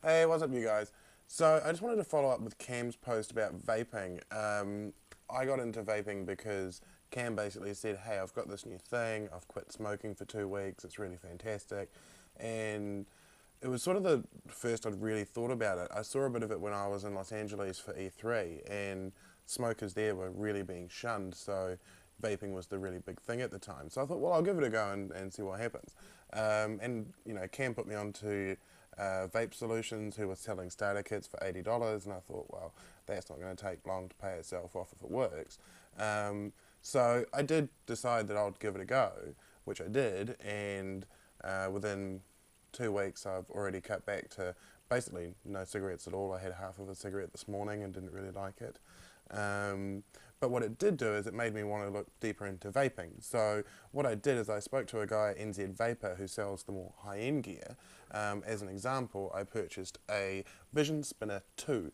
Hey, what's up, you guys? So, I just wanted to follow up with Cam's post about vaping. I got into vaping because Cam basically said, "Hey, I've got this new thing. I've quit smoking for 2 weeks. It's really fantastic." And it was sort of the first I'd really thought about it. I saw a bit of it when I was in Los Angeles for E3, and smokers there were really being shunned. So, vaping was the really big thing at the time. So I thought, well, I'll give it a go and see what happens. Cam put me on to Vape Solutions, who was selling starter kits for $80, and I thought, well, that's not going to take long to pay itself off if it works. So I did decide that I would give it a go, which I did, and within 2 weeks I've already cut back to basically no cigarettes at all. I had half of a cigarette this morning and didn't really like it. Um, but what it did do is it made me want to look deeper into vaping. So what I did is I spoke to a guy at NZ Vapor who sells the more high-end gear. As an example, I purchased a Vision Spinner 2.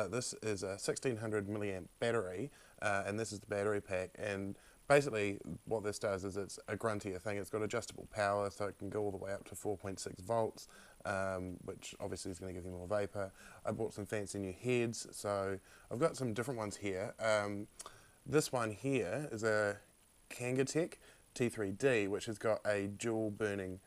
This is a 1600 milliamp battery, and this is the battery pack. And basically, what this does is it's a gruntier thing. It's got adjustable power, so it can go all the way up to 4.6 volts, which obviously is going to give you more vapor. I bought some fancy new heads, so I've got some different ones here. This one here is a Kangatech T3D, which has got a dual burning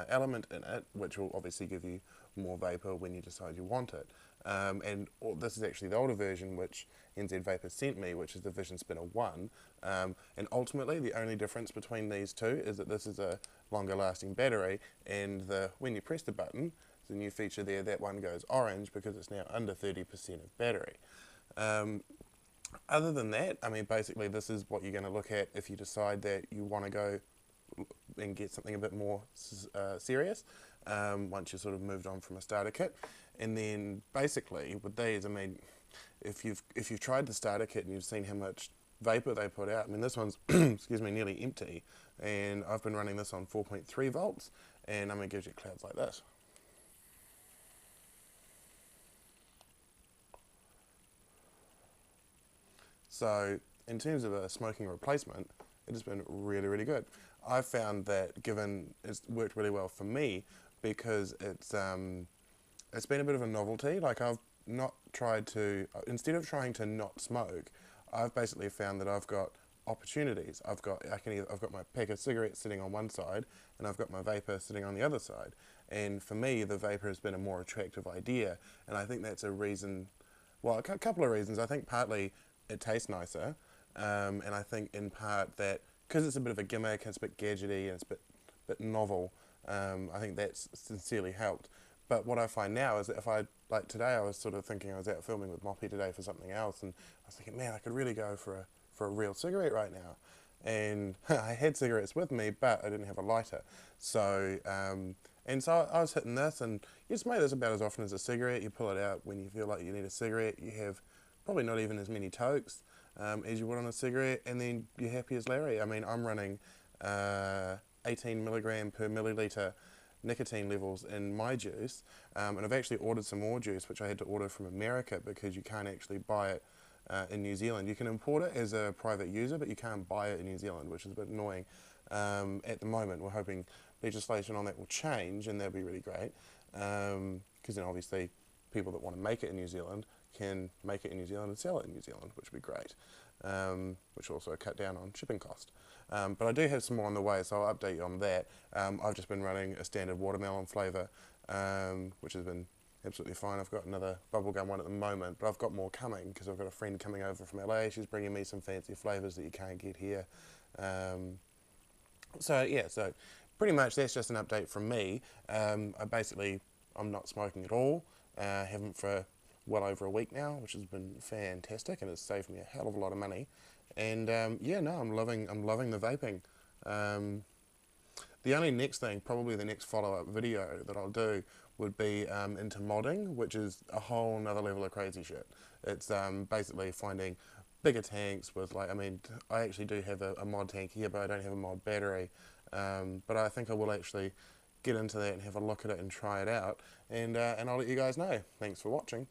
element in it, which will obviously give you more vapor when you decide you want it. This is actually the older version, which NZ Vapor sent me, which is the Vision Spinner 1. And ultimately, the only difference between these two is that this is a longer lasting battery, and when you press the button, there's a new feature there, that one goes orange because it's now under 30% of battery. Other than that, I mean, basically, this is what you're going to look at if you decide that you want to go and get something a bit more serious once you've sort of moved on from a starter kit. And then basically with these, I mean, if you've tried the starter kit and you've seen how much vapor they put out, I mean, this one's excuse me, nearly empty, and I've been running this on 4.3 volts, and I mean, it gives you clouds like this. So in terms of a smoking replacement, it has been really, really good. I've found that given it's worked really well for me because it's been a bit of a novelty. Like I've not tried to, instead of trying to not smoke, I've basically found that I've got opportunities. I've got my pack of cigarettes sitting on one side, and I've got my vapor sitting on the other side. And for me, the vapor has been a more attractive idea, and I think that's a reason. Well, a couple of reasons. I think partly it tastes nicer, and I think in part that because it's a bit of a gimmick, it's a bit gadgety, and it's a bit novel. I think that's sincerely helped. But what I find now is that if I, like today, I was sort of thinking I was out filming with Moppy today for something else, and I was thinking, man, I could really go for a real cigarette right now. And I had cigarettes with me, but I didn't have a lighter. So I was hitting this, and you smoke this about as often as a cigarette. You pull it out when you feel like you need a cigarette. You have probably not even as many tokes as you would on a cigarette, and then you're happy as Larry. I mean, I'm running 18 milligram per milliliter nicotine levels in my juice, and I've actually ordered some more juice, which I had to order from America because you can't actually buy it in New Zealand. You can import it as a private user, but you can't buy it in New Zealand, which is a bit annoying. At the moment, we're hoping legislation on that will change, and that'll be really great, because then obviously people that want to make it in New Zealand can make it in New Zealand and sell it in New Zealand, which would be great, which will also cut down on shipping cost. But I do have some more on the way, so I'll update you on that. I've just been running a standard watermelon flavour, which has been absolutely fine. I've got another bubblegum one at the moment, but I've got more coming because I've got a friend coming over from LA. She's bringing me some fancy flavours that you can't get here. So pretty much that's just an update from me. I'm not smoking at all. Haven't for well over a week now, which has been fantastic, and it's saved me a hell of a lot of money. And I'm loving the vaping. The only next thing, probably the next follow-up video that I'll do, would be into modding, which is a whole nother level of crazy shit. It's basically finding bigger tanks with, like, I mean, I actually do have a mod tank here, but I don't have a mod battery. But I think I will actually get into that and have a look at it and try it out, and I'll let you guys know. Thanks for watching.